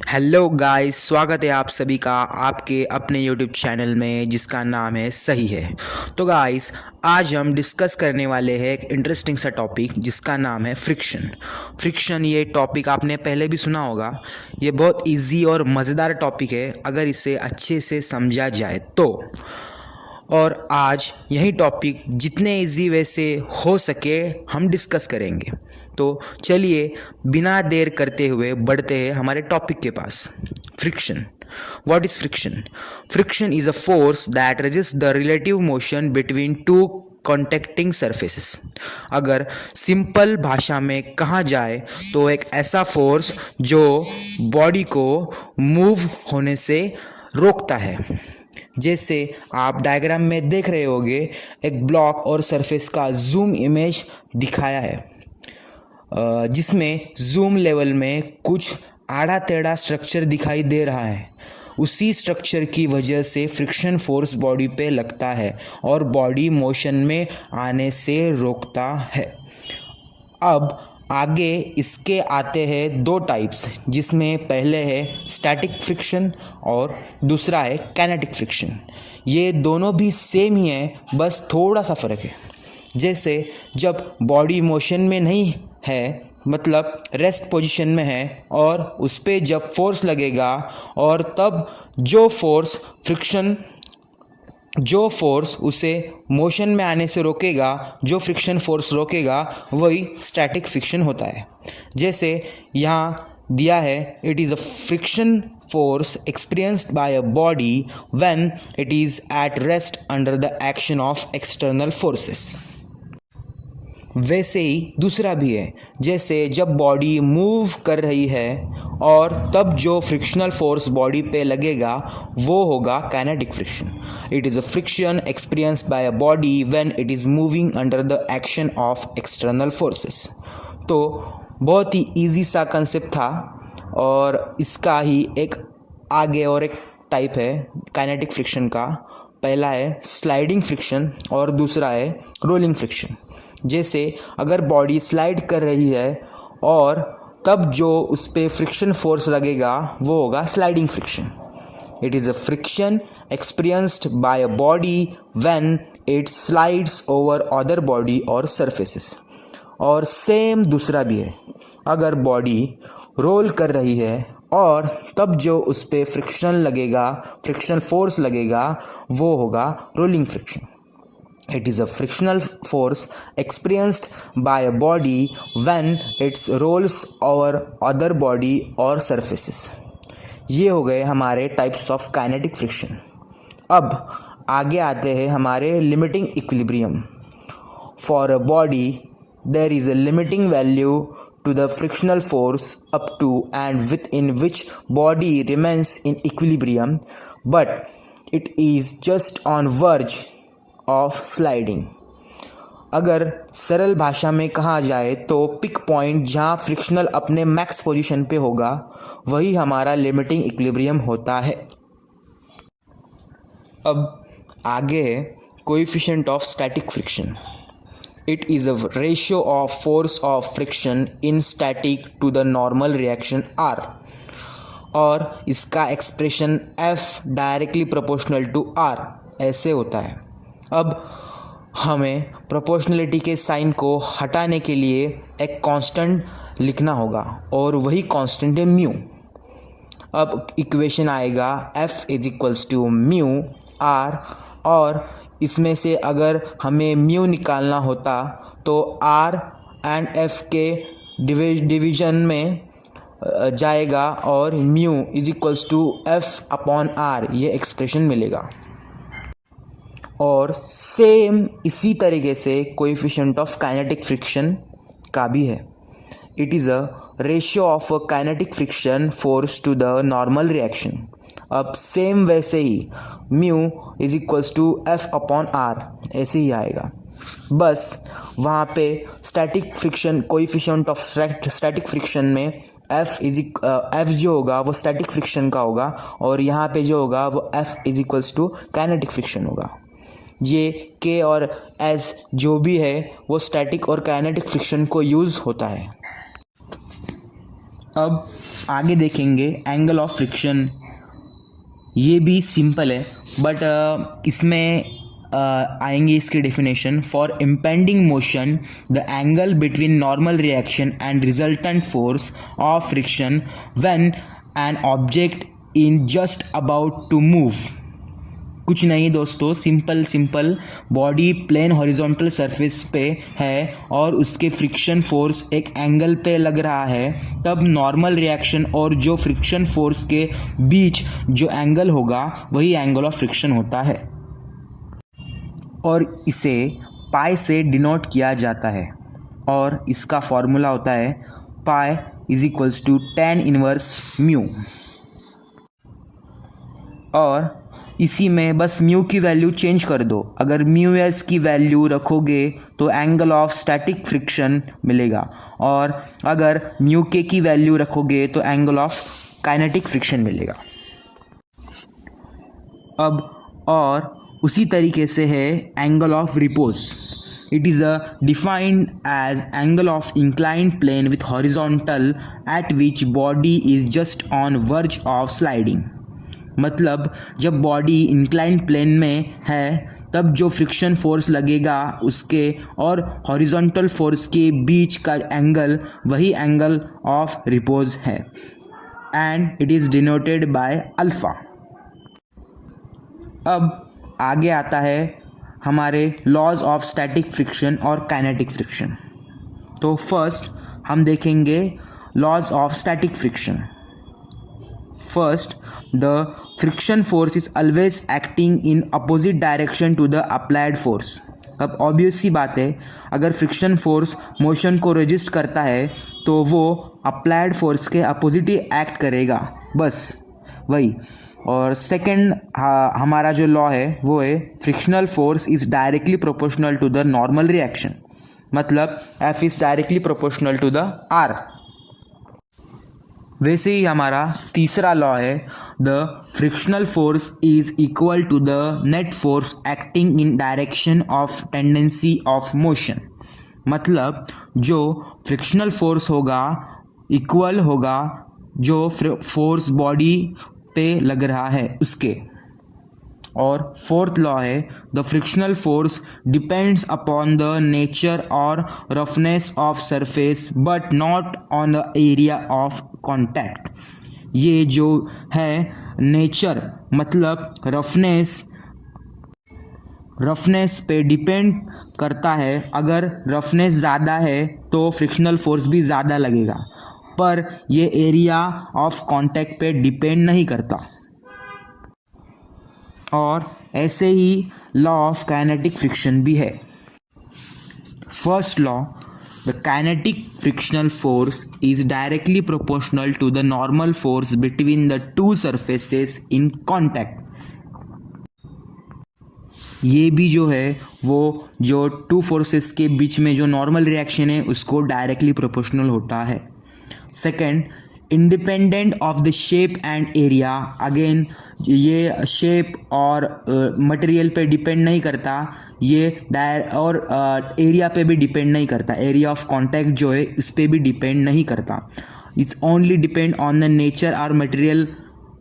Hello guys, स्वागत है आप सभी का आपके अपने यूट्यूब चैनल में जिसका नाम है सही है। तो गाइस, आज हम डिस्कस करने वाले हैं एक इंटरेस्टिंग सा टॉपिक जिसका नाम है फ्रिक्शन। ये टॉपिक आपने पहले भी सुना होगा। ये बहुत इजी और मज़ेदार टॉपिक है अगर इसे अच्छे से समझा जाए तो। और आज यही टॉपिक जितने इजी वे से हो सके हम डिस्कस करेंगे। तो चलिए बिना देर करते हुए बढ़ते हैं हमारे टॉपिक के पास। Friction. What is friction? Friction is a force that resist the relative motion between two contacting surfaces. अगर सिंपल भाषा में कहा जाए तो एक ऐसा फोर्स जो बॉडी को मूव होने से रोकता है। जैसे आप डायग्राम में देख रहे होंगे, एक ब्लॉक और सरफेस का जूम इमेज दिखाया है, जिसमें जूम लेवल में कुछ आड़ा टेढ़ा स्ट्रक्चर दिखाई दे रहा है। उसी स्ट्रक्चर की वजह से फ्रिक्शन फोर्स बॉडी पे लगता है और बॉडी मोशन में आने से रोकता है। अब आगे इसके आते हैं दो टाइप्स, जिसमें पहले है स्टैटिक फ्रिक्शन और दूसरा है काइनेटिक फ्रिक्शन। ये दोनों भी सेम ही है, बस थोड़ा सा फ़र्क है। जैसे जब बॉडी मोशन में नहीं है, मतलब रेस्ट पोजीशन में है, और उस पर जब फोर्स लगेगा और तब जो फोर्स उसे मोशन में आने से रोकेगा, जो फ्रिक्शन फोर्स रोकेगा, वही स्टैटिक फ्रिक्शन होता है। जैसे यहाँ दिया है, it is a friction force experienced bye a body when it is at rest under the action of external forces. वैसे ही दूसरा भी है, जैसे जब बॉडी मूव कर रही है और तब जो फ्रिक्शनल फोर्स बॉडी पे लगेगा वो होगा kinetic friction. It is a friction experienced bye a body when it is moving under the action of external forces. तो बहुत ही इजी सा कंसेप्ट था, और इसका ही एक आगे और एक टाइप है काइनेटिक फ्रिक्शन का। पहला है स्लाइडिंग फ्रिक्शन और दूसरा है रोलिंग फ्रिक्शन। जैसे अगर बॉडी स्लाइड कर रही है और तब जो उस पर फ्रिक्शन फोर्स लगेगा वो होगा sliding friction. It is a friction experienced bye a body when it slides over other body और सरफेसेस। और सेम दूसरा भी है, अगर बॉडी रोल कर रही है और तब जो उस पर फ्रिक्शन फोर्स लगेगा वो होगा rolling friction. It is a frictional force experienced by a body when it rolls over other body or surfaces. ये हो गए हमारे टाइप्स ऑफ काइनेटिक फ्रिक्शन। अब आगे आते हैं हमारे limiting equilibrium. For a body there is a limiting value to the frictional force up to and within which body remains in equilibrium, but it is just on verge of sliding. अगर सरल भाषा में कहा जाए तो pick point जहाँ frictional अपने max position पे होगा वही हमारा लिमिटिंग इक्विलिब्रियम होता है। अब आगे है coefficient of static friction. It is a ratio of force of friction in static to the normal reaction R, और इसका expression F directly proportional to R ऐसे होता है। अब हमें प्रोपोर्शनलिटी के साइन को हटाने के लिए एक कांस्टेंट लिखना होगा, और वही कांस्टेंट है म्यू। अब इक्वेशन आएगा F is equals to mu R, और इसमें से अगर हमें म्यू निकालना होता तो R एंड F के डिवीजन में जाएगा और mu is equals to F upon R, ये एक्सप्रेशन मिलेगा। और सेम इसी तरीके से कोएफिशिएंट ऑफ काइनेटिक फ्रिक्शन का भी है। It is a ratio of a kinetic friction force to the normal reaction. अब सेम वैसे ही mu is equals to F upon R ऐसे ही आएगा, बस वहाँ पे static friction coefficient of static friction में F जो होगा वो स्टैटिक फ्रिक्शन का होगा, और यहाँ पे जो होगा वो F is equals to kinetic friction होगा। ये K और S जो भी है वो स्टैटिक और काइनेटिक फ्रिक्शन को यूज़ होता है। अब आगे देखेंगे एंगल ऑफ फ्रिक्शन। ये भी सिंपल है बट इसमें आएंगे इसके definition. For impending motion the angle between normal reaction and resultant force of friction when an object in just about to move. कुछ नहीं दोस्तों, simple body plane horizontal surface पे है और उसके फ्रिक्शन फोर्स एक एंगल पे लग रहा है, तब नॉर्मल रिएक्शन और जो फ्रिक्शन फोर्स के बीच जो एंगल होगा वही एंगल ऑफ फ्रिक्शन होता है और इसे पाई से डिनोट किया जाता है और इसका फॉर्मूला होता है pi is equals to tan inverse mu. और इसी में बस म्यू की वैल्यू चेंज कर दो। अगर म्यू एस की वैल्यू रखोगे तो एंगल ऑफ स्टैटिक फ्रिक्शन मिलेगा और अगर म्यू के की वैल्यू रखोगे तो एंगल ऑफ काइनेटिक फ्रिक्शन मिलेगा। अब और उसी तरीके से है angle of repose. It is a defined as angle of inclined plane with horizontal at which body is just on verge of sliding. मतलब जब बॉडी इंक्लाइंड प्लेन में है तब जो फ्रिक्शन फोर्स लगेगा उसके और हॉरिजॉन्टल फोर्स के बीच का एंगल वही एंगल ऑफ रिपोज है and it is denoted by alpha. अब आगे आता है हमारे लॉज ऑफ स्टैटिक फ्रिक्शन और काइनेटिक फ्रिक्शन। तो फर्स्ट हम देखेंगे laws of static friction. First, the friction force is always acting in opposite direction to the applied force. अब ऑब्वियस सी बात है, अगर फ्रिक्शन फोर्स मोशन को रेजिस्ट करता है तो वो अप्लाइड फोर्स के अपोजिट ही एक्ट करेगा, बस वही। और सेकंड हमारा जो लॉ है वो है frictional force is directly proportional to the normal reaction. मतलब F is directly proportional to the R। वैसे ही हमारा तीसरा लॉ है the frictional force is equal to the net force acting in direction of tendency of motion. मतलब जो frictional force होगा equal होगा जो फोर्स बॉडी पे लग रहा है उसके। और फोर्थ लॉ है the frictional force depends upon the nature और roughness of surface but not on the area of contact. ये जो है नेचर मतलब रफनेस पे डिपेंड करता है। अगर रफनेस ज़्यादा है तो फ्रिक्शनल फोर्स भी ज़्यादा लगेगा, पर ये एरिया ऑफ कांटेक्ट पे डिपेंड नहीं करता। और ऐसे ही लॉ ऑफ काइनेटिक फ्रिक्शन भी है। First law, the kinetic frictional force is directly proportional to the normal force between the two surfaces in contact. ये भी जो है वो जो टू फोर्सेस के बीच में जो नॉर्मल रिएक्शन है उसको डायरेक्टली प्रोपोर्शनल होता है। Second, independent of the shape and area. Again ये शेप और मटेरियल पे डिपेंड नहीं करता, ये और एरिया पे भी डिपेंड नहीं करता। एरिया ऑफ कांटेक्ट जो है इस पे भी डिपेंड नहीं करता। It's only depend on the nature और मटेरियल।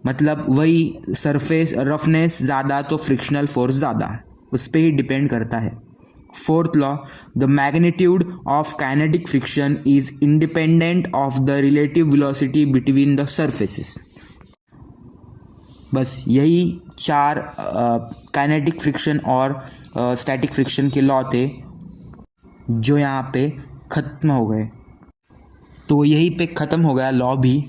मतलब वही सरफेस रफनेस ज़्यादा तो फ्रिक्शनल फोर्स ज़्यादा, उस पर ही डिपेंड करता है। Fourth law, the magnitude of kinetic friction is independent of the relative velocity between the surfaces. बस यही चार काइनेटिक फ्रिक्शन और स्टैटिक फ्रिक्शन के लॉ थे जो यहाँ पे ख़त्म हो गए। तो यहीं पे ख़त्म हो गया लॉ भी।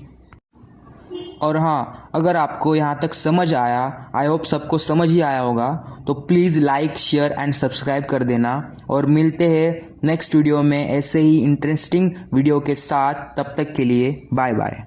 और हाँ, अगर आपको यहाँ तक समझ आया, आई होप सबको समझ ही आया होगा, तो please like share and subscribe कर देना। और मिलते हैं नेक्स्ट वीडियो में ऐसे ही इंटरेस्टिंग वीडियो के साथ। तब तक के लिए बाय बाय।